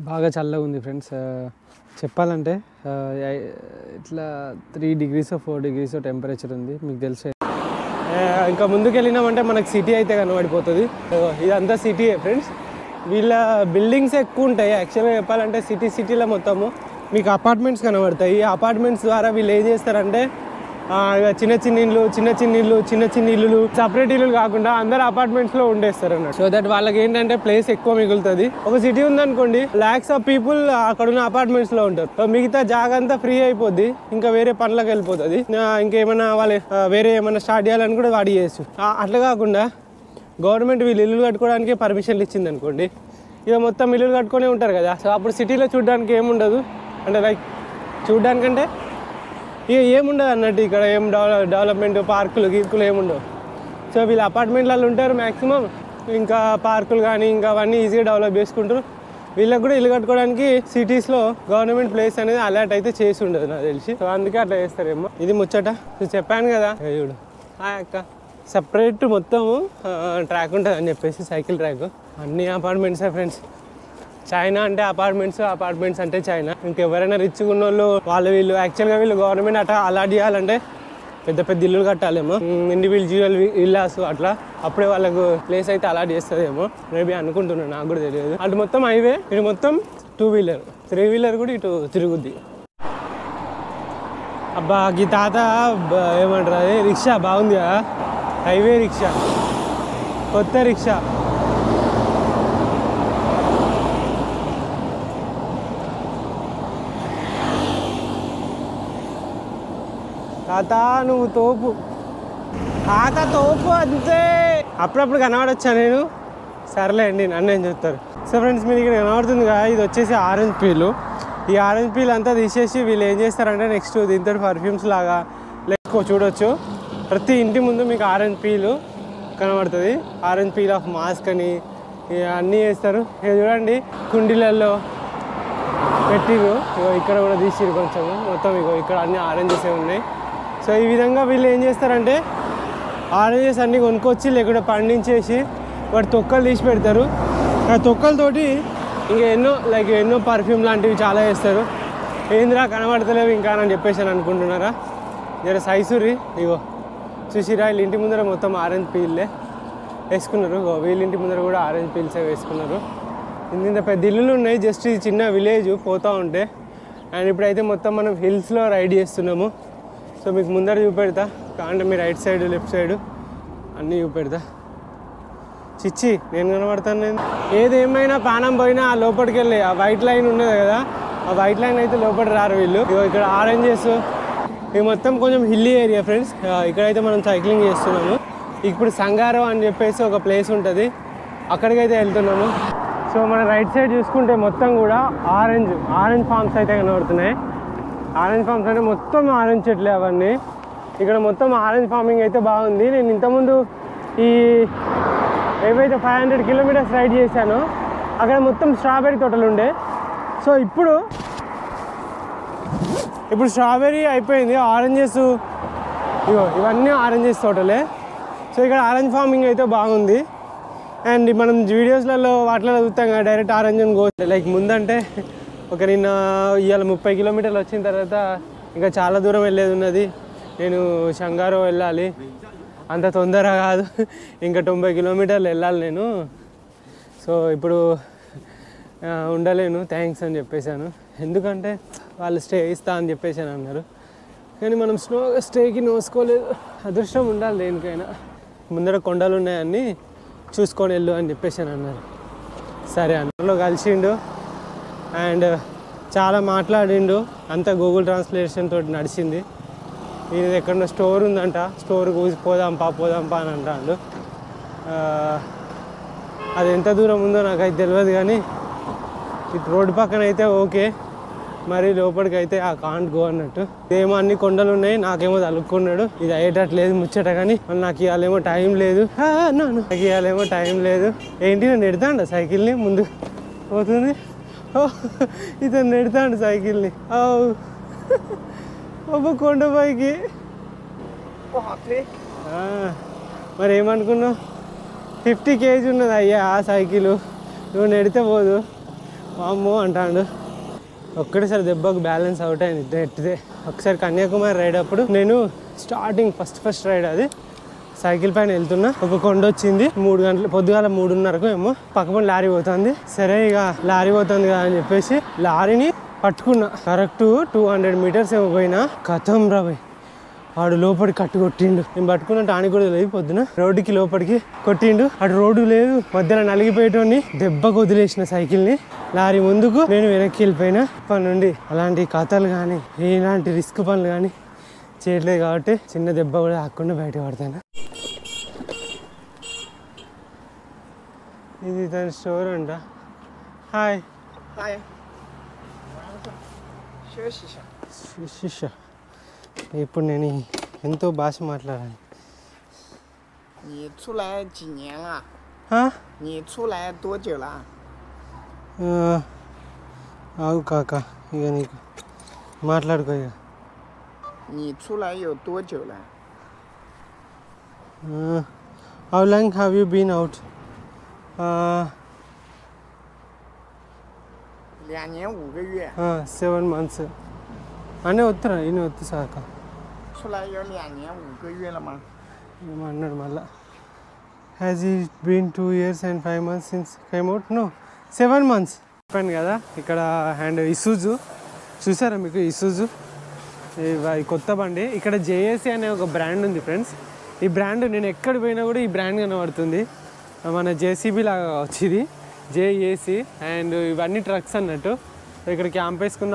బాగా చల్లగా ఉంది ఫ్రెండ్స్. చెప్పాలంటే ఇట్లా 3 degrees 4 degrees టెంపరేచర్ ఉంది. మీకు తెలిసే ఇంకా ముందుకు వెళ్ళినామంటే మనకు సిటీ అయితే కనబడిపోతుంది. ఇదంతా సిటీయే ఫ్రెండ్స్. వీళ్ళ బిల్డింగ్స్ ఎక్కువ ఉంటాయి. యాక్చువల్గా చెప్పాలంటే సిటీలో మొత్తము మీకు అపార్ట్మెంట్స్ కనబడతాయి. ఈ అపార్ట్మెంట్స్ ద్వారా వీళ్ళు ఏం చేస్తారంటే చిన్న ఇల్లులు సపరేట్ ఇల్లులు కాకుండా అందరు అపార్ట్మెంట్స్లో ఉండేస్తారు అన్నట్టు. సో దట్ వాళ్ళకి ఏంటంటే ప్లేస్ ఎక్కువ మిగులుతుంది. ఒక సిటీ ఉందనుకోండి, లాక్స్ ఆఫ్ పీపుల్ అక్కడ ఉన్న అపార్ట్మెంట్స్లో ఉంటారు. మిగతా జాగా అంతా ఫ్రీ అయిపోద్ది, ఇంకా వేరే పనులకు వెళ్ళిపోతుంది. ఇంకేమైనా వాళ్ళు వేరే ఏమైనా స్టార్ట్ చేయాలని కూడా వాడి చేయొచ్చు. అట్లా కాకుండా గవర్నమెంట్ వీళ్ళు ఇల్లు కట్టుకోవడానికి పర్మిషన్లు ఇచ్చింది అనుకోండి, ఇక మొత్తం ఇల్లులు కట్టుకునే ఉంటారు కదా. సో అప్పుడు సిటీలో చూడడానికి ఏముండదు, అంటే లైక్ చూడడానికంటే ఇక ఏముండదు అన్నట్టు. ఇక్కడ ఏం డెవలప్మెంట్ పార్కులు గీర్కులు ఏముండవు. సో వీళ్ళు అపార్ట్మెంట్లలో ఉంటారు మ్యాక్సిమం. ఇంకా పార్కులు కానీ ఇంకా అవన్నీ ఈజీగా డెవలప్ చేసుకుంటారు. వీళ్ళకి కూడా ఇల్లు కట్టుకోవడానికి సిటీస్లో గవర్నమెంట్ ప్లేస్ అనేది అలర్ట్ అయితే చేసి ఉండదు నాకు తెలిసి. సో అందుకే అట్లా చేస్తారేమో. ఇది ముచ్చట చెప్పాను కదా. చూడు అక్క సపరేట్ మొత్తము ట్రాక్ ఉంటుంది అని చెప్పేసి, సైకిల్ ట్రాక్. అన్ని అపార్ట్మెంట్సే ఫ్రెండ్స్. చైనా అంటే అపార్ట్మెంట్స్ అంటే చైనా. ఇంకెవరైనా రిచ్గా ఉన్న వాళ్ళు వీళ్ళు యాక్చువల్గా వీళ్ళు గవర్నమెంట్ అట్లా అలాట్ చేయాలంటే పెద్ద ఇల్లులు కట్టాలేమో, ఇండివిజువల్ విల్లాస్ అట్లా. అప్పుడే వాళ్ళకు ప్లేస్ అయితే అలాట్ చేస్తుందేమో మేబీ అనుకుంటున్నాను, నాకు కూడా తెలియదు. అటు మొత్తం హైవే, ఇటు మొత్తం 2-wheeler 3-wheeler కూడా ఇటు తిరుగుద్ది. అబ్బా ఈ తాత ఏమంటారు అది రిక్షా బాగుంది కదా, హైవే రిక్షా, కొత్త రిక్షా. తాత నువ్వు తోపు, తాత తోపు అంతే. అప్పుడప్పుడు కనబడొచ్చా నేను? సర్లేండి నన్ను ఏం చెప్తారు. సో ఫ్రెండ్స్ మీరు ఇక్కడ కనబడుతుంది కదా, ఇది వచ్చేసి ఆరెంజ్ పీలు. ఈ ఆరెంజ్ పీల్ అంతా తీసేసి వీళ్ళు ఏం చేస్తారంటే నెక్స్ట్ దీంతో పర్ఫ్యూమ్స్ లాగా లెక్కో చూడొచ్చు. ప్రతి ఇంటి ముందు మీకు ఆరెంజ్ పీలు కనబడుతుంది. ఆరెంజ్ పీల్ ఆఫ్ మాస్క్ అని అన్నీ చేస్తారు. ఇక చూడండి కుండీలలో పెట్టిరు. ఇగో ఇక్కడ కూడా తీసిరు కొంచెము, మొత్తం ఇగో ఇక్కడ అన్ని ఆరెంజెస్ ఉన్నాయి. సో ఈ విధంగా వీళ్ళు ఏం చేస్తారంటే ఆరెంజెస్ అన్నీ కొనుక్కొచ్చి లేకుంటే పండించేసి వాటి తొక్కలు తీసి పెడతారు. ఆ తొక్కలతోటి ఇంకా ఎన్నో పర్ఫ్యూమ్ లాంటివి చాలా వేస్తారు. ఏందిరా కనబడతలేవు ఇంకా అని చెప్పేసి అని అనుకుంటున్నారా? జర సైసూరి ఇగో చూసిరా, వీళ్ళ ఇంటి ముందర మొత్తం ఆరెంజ్ పీల్లే వేసుకున్నారు. వీళ్ళ ఇంటి ముందర కూడా ఆరెంజ్ పీల్సే వేసుకున్నారు. ఇంత పెద్ద ఇల్లులు ఉన్నాయి, జస్ట్ ఈ చిన్న విలేజ్ పోతూ ఉంటే. అండ్ ఇప్పుడైతే మొత్తం మనం హిల్స్లో రైడ్ చేస్తున్నాము. సో మీకు ముందర చూపెడతా, కాంటే మీ రైట్ సైడ్ లెఫ్ట్ సైడ్ అన్నీ చూపెడతా. చిచ్చి నేను కనబడతాను. నేను ఏదేమైనా ప్రాణం పోయినా ఆ లోపలికి వెళ్ళి ఆ వైట్ లైన్ ఉన్నది కదా, ఆ వైట్ లైన్ అయితే లోపలికి రారు వీళ్ళు. ఇక్కడ ఆరెంజెస్, ఇది మొత్తం కొంచెం హిల్లీ ఏరియా ఫ్రెండ్స్. ఇక్కడైతే మనం సైక్లింగ్ చేస్తున్నాము. ఇప్పుడు సంగారం అని చెప్పేసి ఒక ప్లేస్ ఉంటుంది, అక్కడికైతే వెళ్తున్నాము. సో మన రైట్ సైడ్ చూసుకుంటే మొత్తం కూడా ఆరెంజ్ ఫార్మ్స్ అయితే కనబడుతున్నాయి. ఆరెంజ్ ఫార్మ్స్ అంటే మొత్తం ఆరెంజ్ చెట్లే అవన్నీ. ఇక్కడ మొత్తం ఆరెంజ్ ఫార్మింగ్ అయితే బాగుంది. నేను ఇంతకుముందు ఈ ఏవైతే 500 kilometers రైడ్ చేశానో అక్కడ మొత్తం స్ట్రాబెర్రీ తోటలు ఉండే. సో ఇప్పుడు స్ట్రాబెర్రీ అయిపోయింది, ఆరెంజెస్ ఇవన్నీ ఆరెంజెస్ తోటలే. సో ఇక్కడ ఆరెంజ్ ఫార్మింగ్ అయితే బాగుంది. అండ్ మనం వీడియోస్లలో వాటిలో చూస్తాం కదా డైరెక్ట్ ఆరెంజ్ అని కోసి. లైక్ ముందంటే నిన్న ఇవాళ 30 kilometers వచ్చిన తర్వాత ఇంకా చాలా దూరం వెళ్ళేది ఉన్నది. నేను షంగారో వెళ్ళాలి, అంత తొందర కాదు, ఇంకా 90 kilometers వెళ్ళాలి నేను. సో ఇప్పుడు ఉండలేను, థ్యాంక్స్ అని చెప్పేశాను. ఎందుకంటే వాళ్ళు స్టే ఇస్తా అని చెప్పేసాను అన్నారు. కానీ మనం స్టేకి నోసుకోలేదు. అదృష్టం ఉండాలి దేనికైనా. ముందర కొండలు ఉన్నాయని చూసుకొని వెళ్ళు అని చెప్పేసాను అన్నారు. సరే అందులో కలిసిండు అండ్ చాలా మాట్లాడిండు. అంతా గూగుల్ ట్రాన్స్లేషన్ తోటి నడిచింది. ఇది ఎక్కడన్నా స్టోర్ ఉందంట, స్టోర్కి పోదాంపా అని అంటాడు. అది ఎంత దూరం ఉందో నాకైతే తెలియదు, కానీ ఇటు రోడ్డు పక్కన అయితే ఓకే, మరి లోపలికి అయితే ఆ కాంట్ గో అన్నట్టు. ఏమో అన్ని కొండలు ఉన్నాయి, నాకేమో తలుక్కున్నాడు. ఇది అయ్యేటట్లేదు ముచ్చట, కానీ నాకు ఇవాళేమో టైం లేదు. నాకు ఇవాళేమో టైం లేదు. ఏంటి నేను నెడతాండ సైకిల్ని, ముందు పోతుంది. ఇతను నెడతాండు సైకిల్ని. కొండపైకి మరి ఏమనుకున్నావు? 50 kg ఉన్నది అయ్యా ఆ సైకిల్. నువ్వు నెడితే పోదు, అమ్మో అంటాడు. ఒక్కటేసారి దెబ్బకు బ్యాలెన్స్ అవుట్ అయింది ఎట్టిదే. ఒకసారి కన్యాకుమారి రైడ్ అప్పుడు నేను స్టార్టింగ్ ఫస్ట్ రైడ్ అది సైకిల్ పైన వెళ్తున్నా. ఒక కొండ వచ్చింది 3 గంటలు, పొద్దుగాల 3:30కు ఏమో. పక్కపడి లారీ పోతుంది. సరే ఇక లారీ పోతుంది కదా అని చెప్పేసి లారీని పట్టుకున్నా. కరెక్ట్ 200 మీటర్స్ ఏమో పోయినా, కథం రాబోయ్ వాడు లోపలికి కట్టు కొట్టిండు. నేను పట్టుకున్నట్టు ఆని కూడా లేదు. పొద్దున రోడ్డుకి లోపలికి కొట్టిండు. అటు రోడ్డు లేదు, మధ్యలో నలిగిపోయేటోని దెబ్బకు వదిలేసిన సైకిల్ని. లారీ ముందుకు, నేను వెనక్కి వెళ్ళిపోయినా. ఇప్పటి నుండి అలాంటి కథలు కానీ ఇలాంటి రిస్క్ పనులు కానీ చేయట్లేదు కాబట్టి చిన్న దెబ్బ కూడా ఆకుండా బయట పడతాను. ఇది తన స్టోర్ అంట. హాయ్ హాయ్ శిష్య. ఇప్పుడు నేను ఎంతో భాష మాట్లాడాలి.你出来几年了？你出来多久了？ఆగు కాక, ఇక నీకు మాట్లాడుకో ఇక.你出来有多久了How long have you been out? 2年5个月。7 months. అనే వస్తున్నా ఈయన వద్దు సాక.出来有2年5个月了吗？ఏమన్నాడు మళ్ళా. Has it been 2 years and 5 months since came out? No, 7 months. చెప్పాను కదా ఇక్కడ. అండ్ ఇసూజు చూసారా మీకు? ఇసూజు ఈ కొత్త బండి. ఇక్కడ జేఏసీ అనే ఒక బ్రాండ్ ఉంది ఫ్రెండ్స్. ఈ బ్రాండ్ నేను ఎక్కడ పోయినా కూడా ఈ బ్రాండ్ కనబడుతుంది. మన జేసీబీ లాగా వచ్చింది జేఏసీ. అండ్ ఇవన్నీ ట్రక్స్ అన్నట్టు. ఇక్కడ క్యాంప్ వేసుకున్న